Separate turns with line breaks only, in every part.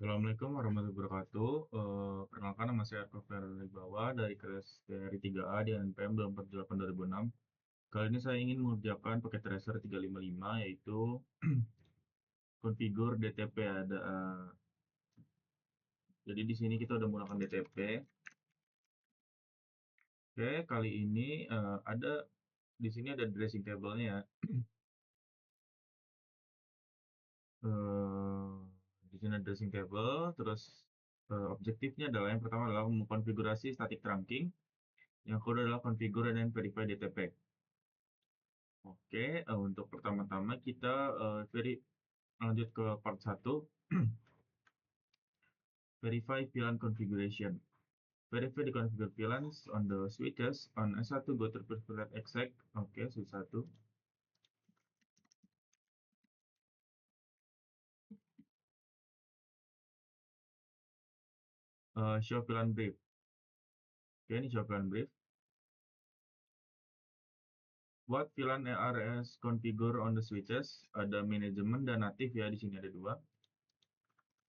Assalamualaikum warahmatullahi wabarakatuh. Perkenalkan nama saya Arko Ferdibawa dari kelas dari 3A di NPM 2006. Kali ini saya ingin mengerjakan paket tracer 355 yaitu konfigur DTP ada. Jadi di sini kita udah menggunakan DTP. Oke, kali ini ada di sini ada dressing table-nya ya. Eh, di sini ada dressing table, terus objektifnya adalah yang pertama adalah mengkonfigurasi static trunking. Yang kedua adalah configure dan verify DTP. Oke, untuk pertama-tama kita lanjut ke part 1. Verify VLAN configuration. Verify the configure VLANs on the switches on S1 go to preferred exec. Oke, switch 1. Show VLAN brief. Oke, ini show VLAN brief. What VLAN ARS configure on the switches? Ada manajemen dan natif ya, di sini ada dua.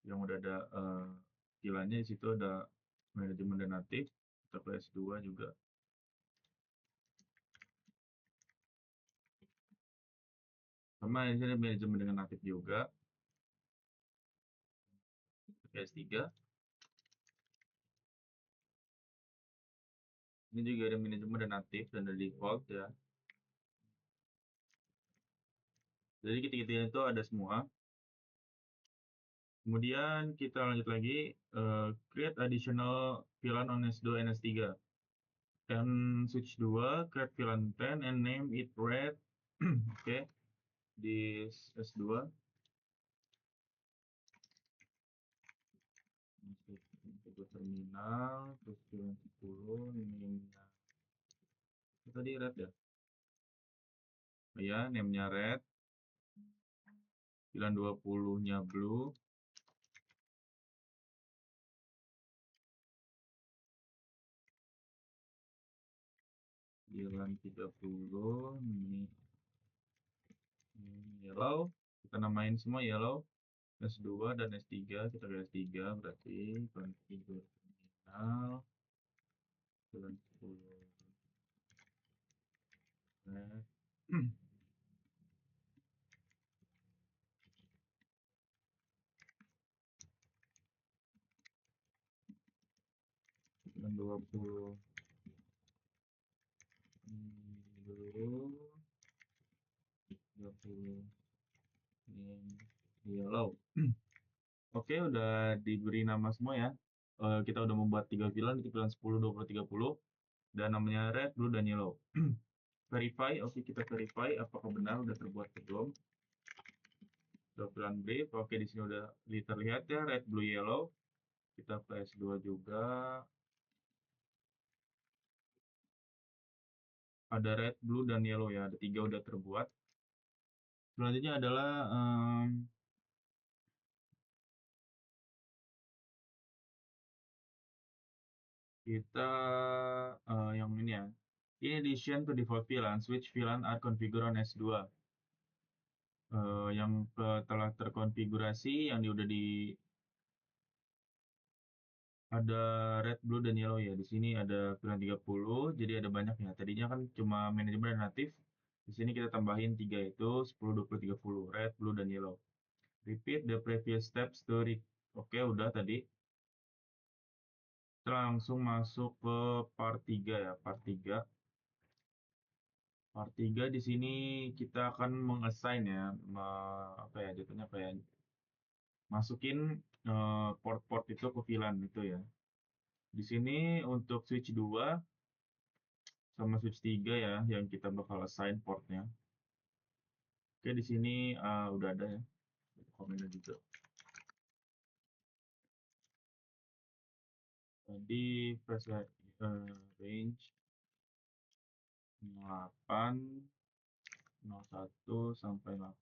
Yang udah ada VLAN-nya di situ ada manajemen dan natif. Kita ke S2 juga. Sama di sini manajemen dengan natif juga. S3. Ini juga ada manajemen dan natif dan ada default ya. Jadi ketiga-tiga itu ada semua. Kemudian kita lanjut lagi, create additional VLAN on S2 and S3. Dan switch 2, create VLAN 10 and name it red. Oke, di S2. Masuk terminal, terus VLAN 10, name-nya. Tadi red ya? Oh ya, name-nya red. VLAN 20-nya blue. VLAN 30, ini yellow. Kita namain semua yellow. S2 dan S3, kita ke S3 berarti konfigur terminal bulan 10 bulan 20 dulu 20 ini yellow. Oke, udah diberi nama semua ya. Kita udah membuat 3 VLAN, itu VLAN 10, 20, 30 dan namanya red, blue, dan yellow. Verify, oke, kita verify apakah benar udah terbuat atau belum. VLAN brief, oke, di sini udah terlihat ya red, blue, yellow. Kita PS2 juga. Ada red, blue, dan yellow ya. Ada 3 udah terbuat. Selanjutnya adalah kita yang ini ya. In addition to default VLAN, switch VLAN are configured on S2. Yang telah terkonfigurasi, yang udah ada red, blue, dan yellow ya. Di sini ada VLAN 30, jadi ada banyak ya. Tadinya kan cuma manajemen dan natif. Di sini kita tambahin 3 itu 10, 20, 30. Red, blue, dan yellow. Repeat the previous steps to Oke, udah tadi. Kita langsung masuk ke part 3 ya, part 3. Part 3 di sini kita akan mengassign ya, apa ya, jatuhnya kayak masukin port-port itu ke VLAN itu ya. Di sini untuk switch 2 sama switch 3 ya, yang kita bakal assign portnya. Oke, di sini udah ada ya, komennya juga. Tadi range 8, 01 sampai 8.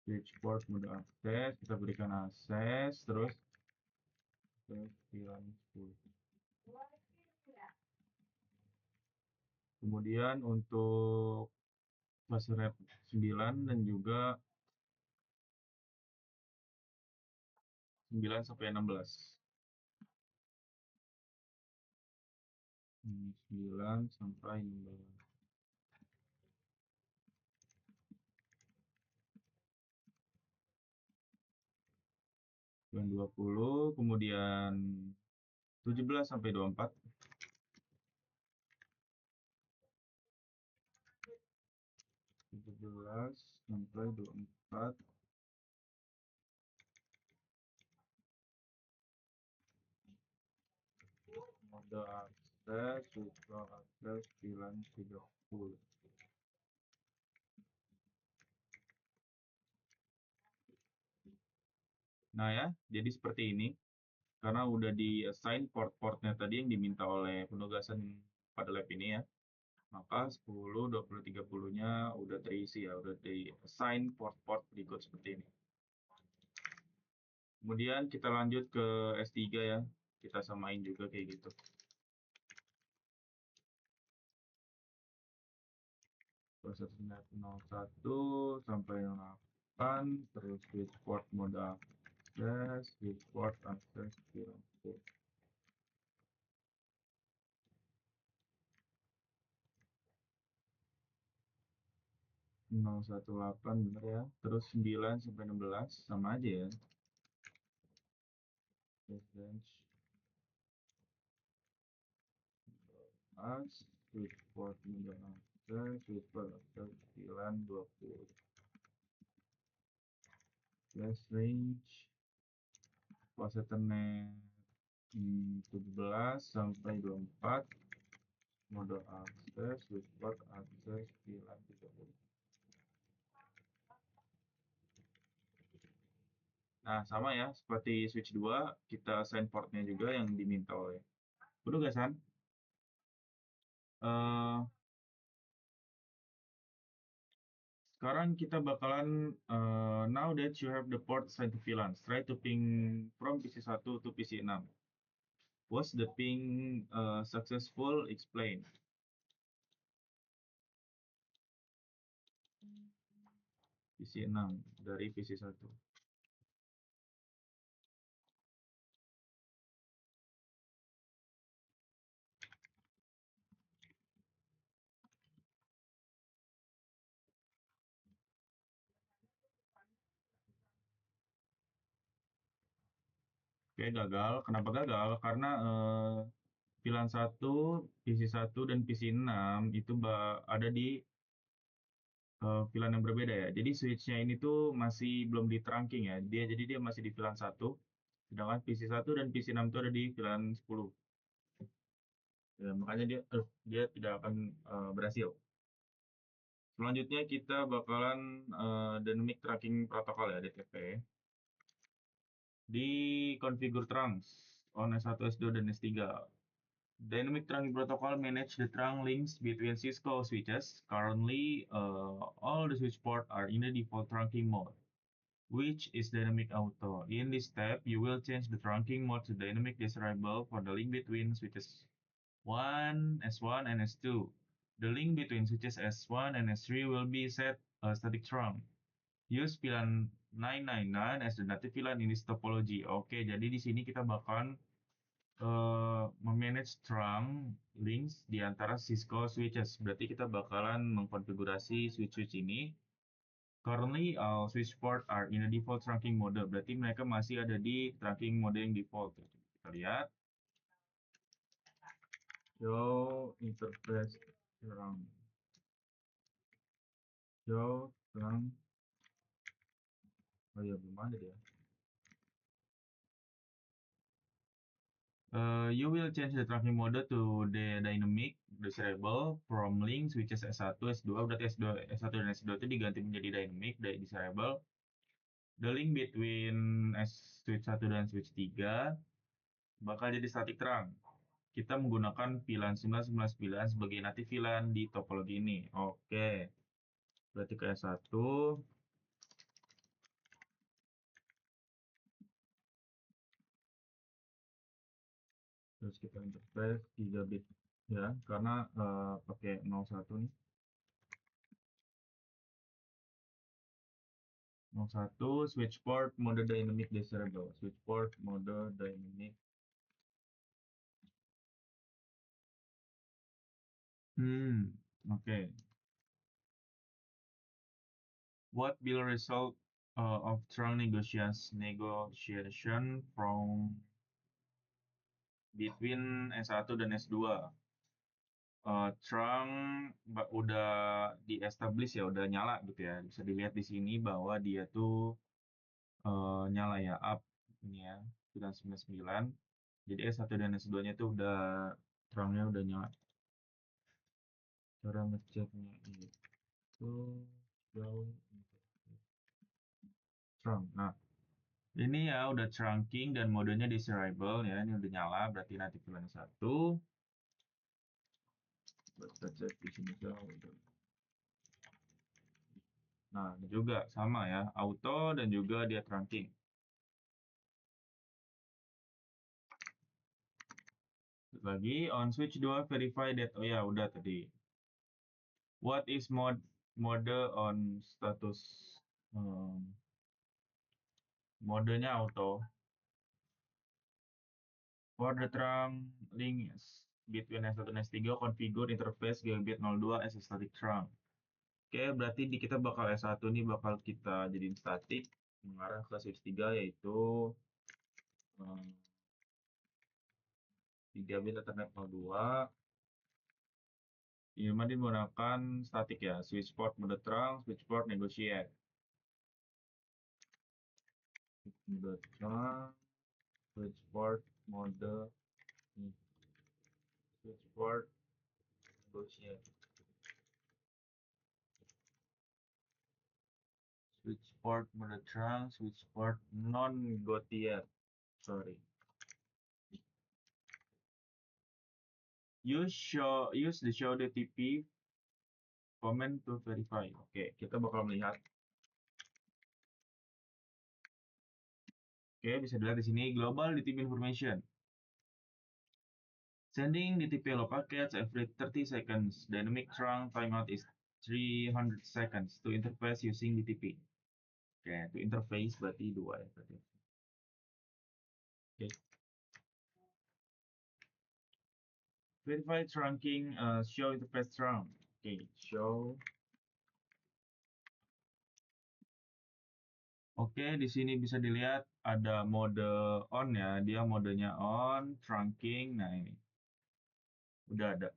Switch port mode akses, kita berikan akses, terus ke VLAN 10. Kemudian untuk flash rate 9 dan juga 9 sampai 16. 9 sampai 16. Dan 20, kemudian 17 sampai 24. 17 sampai 24. Mode akses, super akses, 930. Nah ya, jadi seperti ini. Karena udah di-assign port-portnya tadi yang diminta oleh penugasan pada lab ini ya. Maka 10, 20, 30-nya udah terisi ya, udah di-assign port-port berikut seperti ini. Kemudian kita lanjut ke S3 ya. Kita samain juga kayak gitu. Proses net 01 sampai 08, terus switch port mode akses, switch port akses, 018 bener ya. Terus 9 sampai 16 sama aja ya. Switch port mode akses, switch port akses 920. Flash range pas Ethernet 17 sampai 24, mode akses, switch port akses 930. Nah, sama ya, seperti switch 2, kita assign portnya juga yang diminta oleh penugasan. Sekarang kita bakalan, now that you have the port assigned to VLANs, try to ping from PC1 to PC6. Was the ping successful? Explain. PC6 dari PC1. Oke, gagal. Kenapa gagal? Karena VLAN 1, PC1, dan PC6 itu ada di VLAN yang berbeda ya. Jadi switch-nya ini tuh masih belum di trunking ya. Jadi dia masih di VLAN 1, sedangkan PC1 dan PC6 itu ada di VLAN 10. Ya, makanya dia tidak akan berhasil. Selanjutnya kita bakalan dynamic tracking protocol ya, DTP. Di configure trunks on S1, S2, dan S3. Dynamic trunking protocol manage the trunk links between Cisco switches. Currently, all the switch ports are in the default trunking mode, which is dynamic auto. In this step, you will change the trunking mode to dynamic desirable for the link between switches 1, S1, and S2. The link between switches S1 and S3 will be set a static trunk. Use VLAN 999 as the native VLAN in this topology. Oke, jadi di sini kita bakalan memanage trunk links di antara Cisco switches. Berarti kita bakalan mengkonfigurasi switch-switch ini. Currently, all switch port are in a default trunking mode. Berarti mereka masih ada di trunking mode yang default. Kita lihat. Show interface trunk. Show trunk. Oh iya, belum ada dia. You will change the trunking mode to the dynamic desirable from link switches S1, S2. Berarti S1 dan S2 itu diganti menjadi dynamic desirable. The link between switch 1 dan switch 3 bakal jadi static trunk. Kita menggunakan VLAN 999 sebagai native VLAN di topologi ini. Oke. Berarti ke S1. Terus kita interface 3 bit ya, karena pakai 01 nih. 01 switch port mode dynamic disable. Switch port mode dynamic. Okay. What will result of strong negotiation from between S1 dan S2? Trunk udah di-establish ya, udah nyala gitu ya. Bisa dilihat di sini bahwa dia tuh nyala ya, up ini ya, 999. Jadi S1 dan S2-nya tuh udah trunknya udah nyala. Cara ngeceknya itu jauh trunk. Nah, ini ya udah trunking dan modenya desirable ya. Ini udah nyala, berarti nanti pilihan 1. Kita cek di sini jauh. Nah, ini juga sama ya, auto dan juga dia trunking. Lagi on switch 2 verify that. Oh ya, udah tadi. What is mode on status modenya auto. For the trunk links between S1 dan S3 configure interface gigabit 02 as a static trunk. Oke, berarti di kita bakal S1 nih bakal kita jadiin static mengarah ke switch 3 yaitu gigabit Ethernet 02. Ini menggunakan static ya, switch port mode trunk, switch port negotiate. Mode trunk, switch port mode switch port negotiate. Switch port mode trunk, switch port non-negotiate. Sorry. Use the show the TP comment to verify. Oke, kita bakal melihat. Oke, bisa dilihat di sini global DTP information. Sending DTP hello packets every 30 seconds. Dynamic trunk timeout is 300 seconds to interface using DTP. Oke, to interface berarti 2 ya berarti. Oke. Verify trunking show interface trunk. Oke, show. Oke, di sini bisa dilihat ada mode on ya. Dia modenya on, trunking. Nah, ini. Udah ada.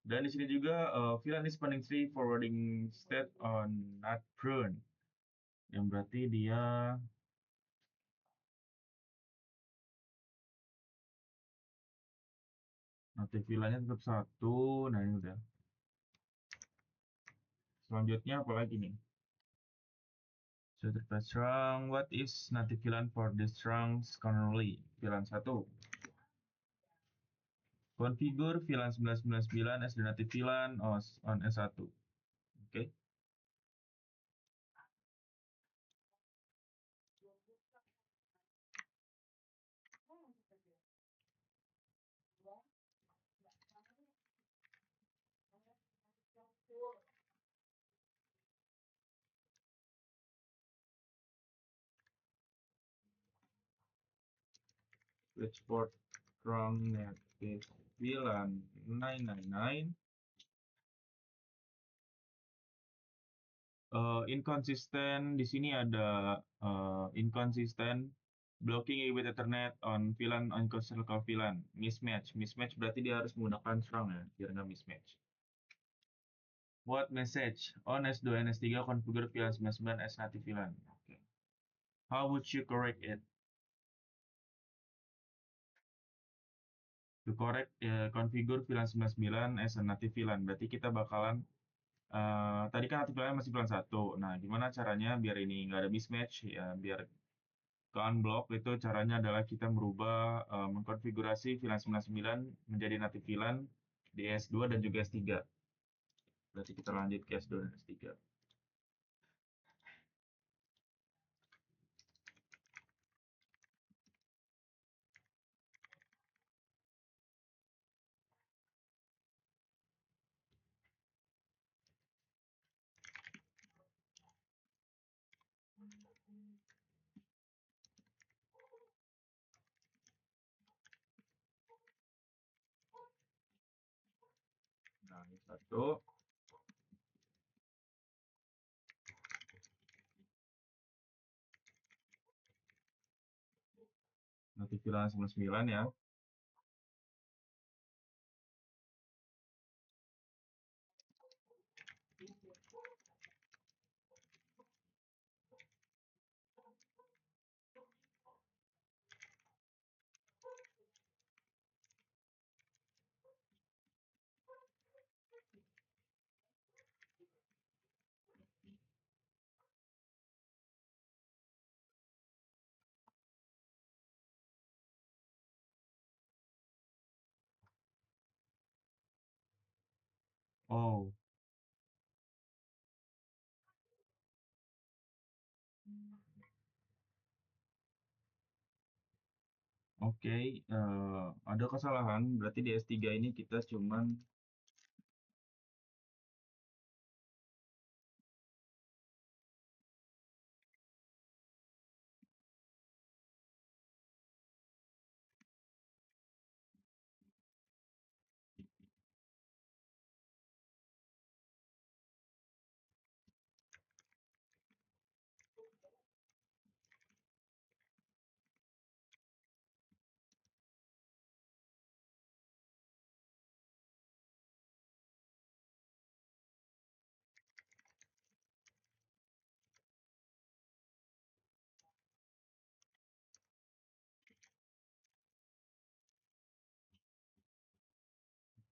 Dan di sini juga VLAN is spanning tree forwarding state on not prune. Yang berarti dia native VLAN-nya tetap 1. Nah, ini udah. Selanjutnya apalagi nih? So, interface trunk. What is native VLAN for this trunks currently? VLAN 1. Configure VLAN 999 as the native VLAN on S1. Oke. Switch port trunk native VLAN 999. Inconsistent di sini ada inconsistent blocking with Ethernet on VLAN on circle VLAN mismatch berarti dia harus menggunakan strong ya biar nggak mismatch. What message on S2 and S3 configure VLAN 99 as native VLAN. Okay. How would you correct it? To correct configure VLAN 99 as a native VLAN berarti kita bakalan tadi kan native VLAN masih VLAN 1. Nah, gimana caranya biar ini nggak ada mismatch ya biar ke unblock itu caranya adalah kita merubah mengkonfigurasi VLAN 99 menjadi native VLAN di S2 dan juga S3. Berarti kita lanjut ke S2 dan S3. Satu. Nanti VLAN 99 ya. Oh, oke. Ada kesalahan. Berarti di S3 ini kita cuman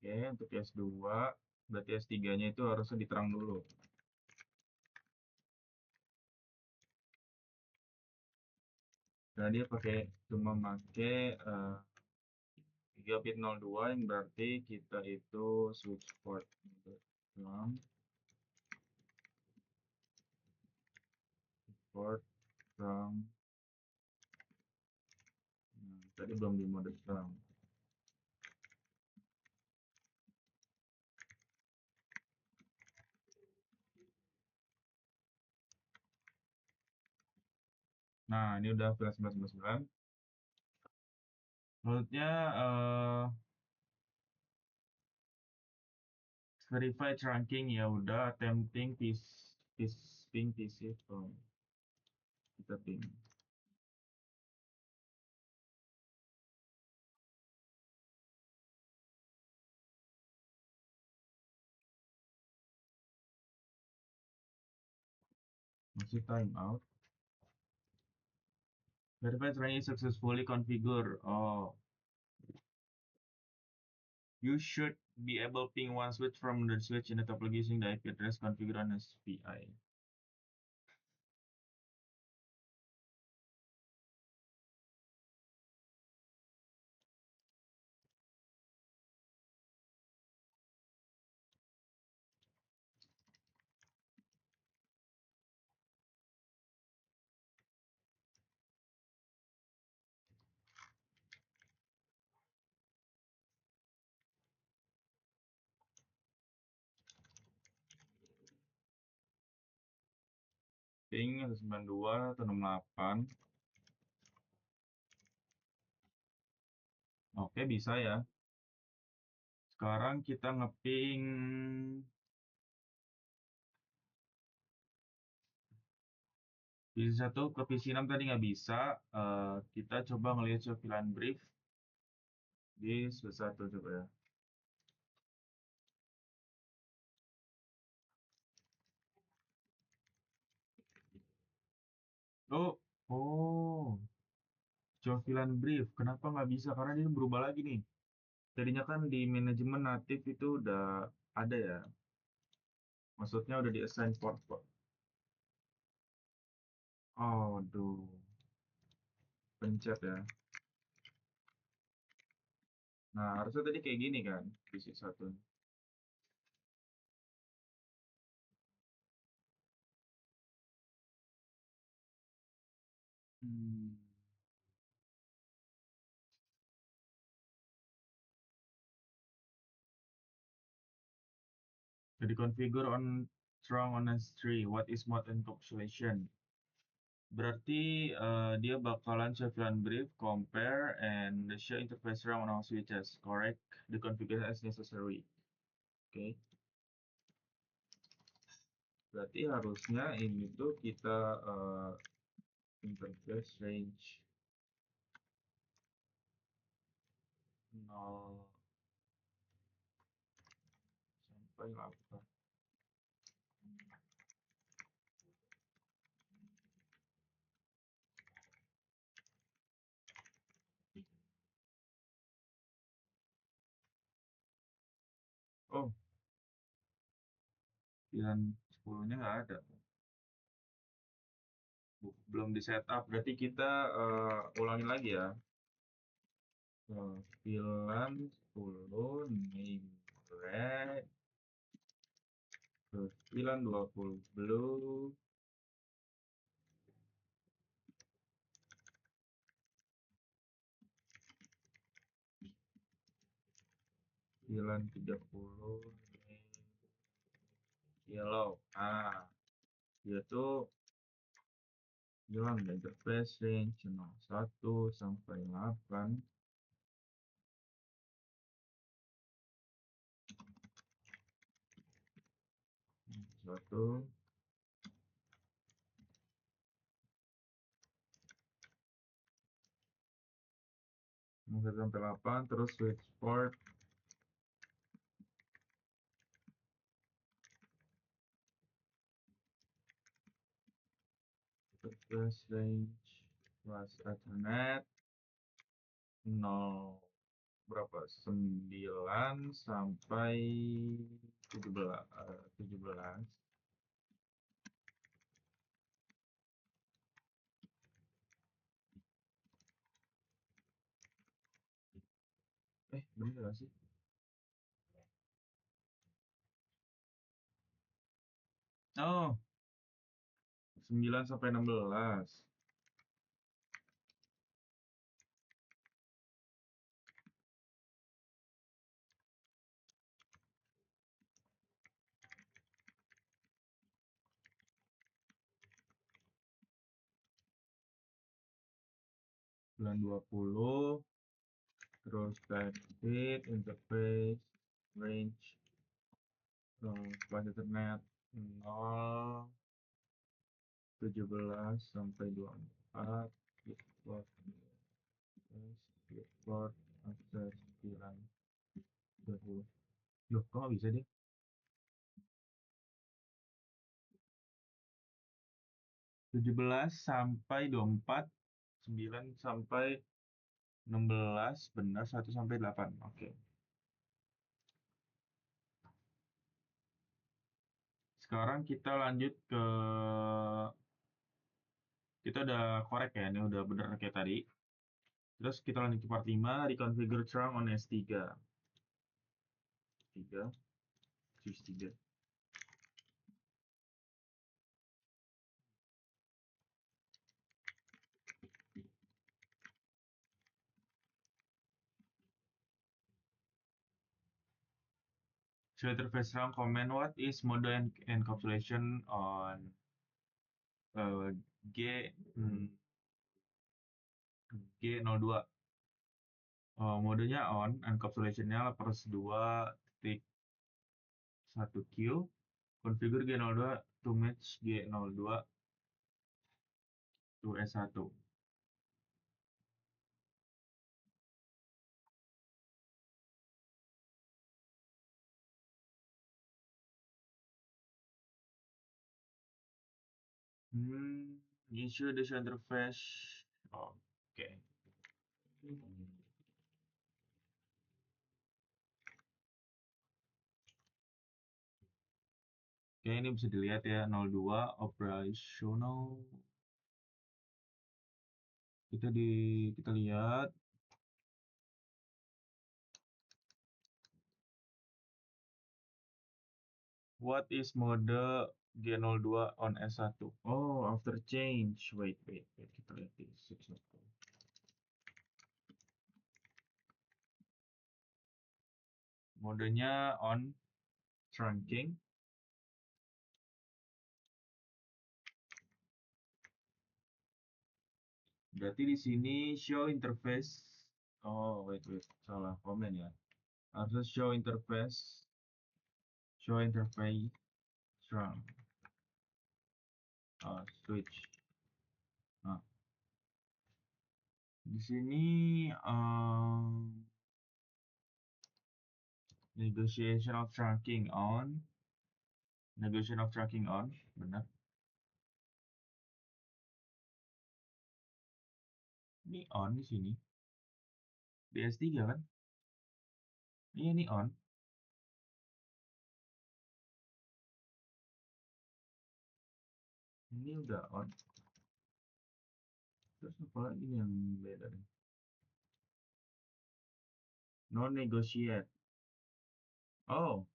oke untuk S2 berarti S3-nya itu harusnya diterang dulu. Karena dia cuma pakai 3 bit 02 yang berarti kita itu switch port from port from tadi belum di mode from. Nah, ini udah VLAN 99. Menurutnya verify trunking ya udah attempting ping PC from kita ping. Masih time out. Verify trunking successfully configure. Oh, you should be able ping one switch from the switch in the top using the IP address configured on SPI. Ping 192 atau 68. Oke, bisa ya. Sekarang kita ngeping PC 1 ke PC 6 tadi nggak bisa. Kita coba ngelihat VLAN brief di switch 1 coba ya. Oh, oh, VLAN brief. Kenapa nggak bisa? Karena dia berubah lagi nih. Tadinya kan di manajemen natif itu udah ada ya. Maksudnya udah di assign port. Oh, aduh. Pencet ya. Nah, harusnya tadi kayak gini kan, PC 1. Hmm. Jadi configure on strong on S3. What is mode encapsulation? Berarti dia bakalan show VLAN brief, compare, and show interface RAM on all switches. Correct the configuration as necessary. Oke. Berarti harusnya ini tuh kita interface range 0 sampai 8. Oh, pilihan 10-nya nggak ada. Belum di setup. Berarti kita ulangin lagi ya. Pilihan 10 name red. Terus pilihan 20 blue. Pilihan 30 name yellow. Nah, dia tuh bilang interface range 1 sampai 8. 1 sampai 8, terus switch port interface range plus Ethernet 0 berapa? 9 sampai 17. 17. Bener gak sih? Oh, 9 sampai 16. Bulan 20, terus type bit, interface, range, plus Ethernet 0, 17 sampai 24, Discord, Discord, akses 9, 20. Loh, kok nggak bisa deh? 17 sampai 24, 9 sampai 16, benar 1 sampai 8. Oke. Sekarang kita lanjut ke kita udah korek ya, ini udah bener kayak tadi. Terus kita lanjut ke part 5, reconfigure trunk on S3. 3, choose 3. So interface trunk command, what is mode encapsulation on G G02? Modenya on, encapsulation-nya +2.1Q. Configure G02 to match G02 to S1. Issue the interface. Oke. Oke, ini bisa dilihat ya, 02 operational. Kita lihat. What is mode G02 on S1? Oh, after change. Wait. Kita lihat di 6.0. Modenya on trunking. Berarti di sini show interface. Oh, wait, salah komen ya. Harus show interface trunk. switch. Nah, di sini negotiation of tracking on, benar. Ini on di sini. Di S3 kan? Iya, ini on. Ini udah on. Terus apa lagi nih yang beda nih? No negotiate. Oh,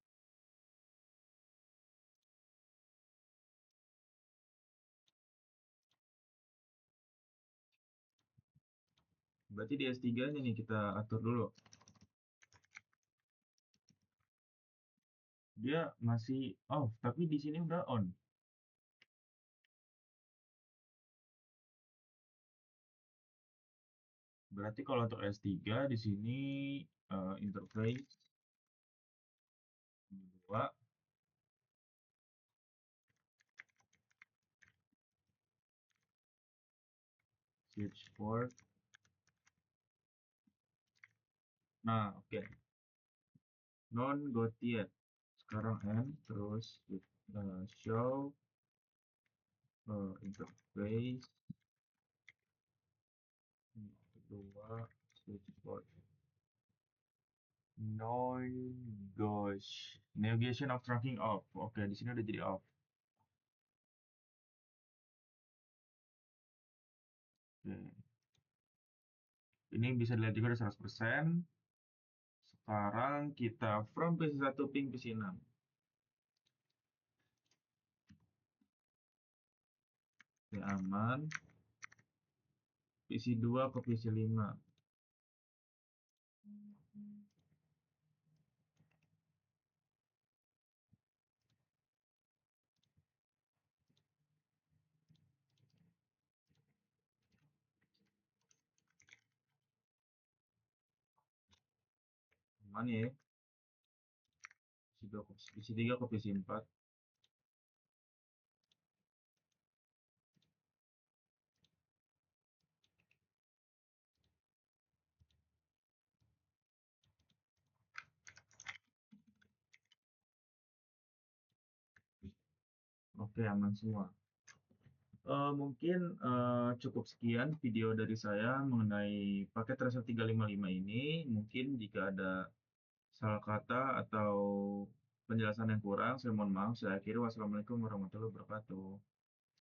berarti di S3-nya nih kita atur dulu. Dia masih off, tapi di sini udah on. Berarti kalau untuk S3 di sini interface 2, switch port. Nah, oke. Non got yet. Sekarang N, terus show interface kedua, switch port. Non gosh. Navigation of tracking off. Oke, di sini udah jadi off. Oke. Ini bisa dilihat juga udah 100%. Sekarang kita from PC1 ping PC6. Oke, aman. PC2 ke PC5. Aman ya. PC3 ke PC4. Oke, aman semua. Mungkin cukup sekian video dari saya mengenai paket Tracer 355 ini. Mungkin jika ada salah kata atau penjelasan yang kurang, saya mohon maaf. Saya akhiri. Wassalamualaikum warahmatullahi wabarakatuh.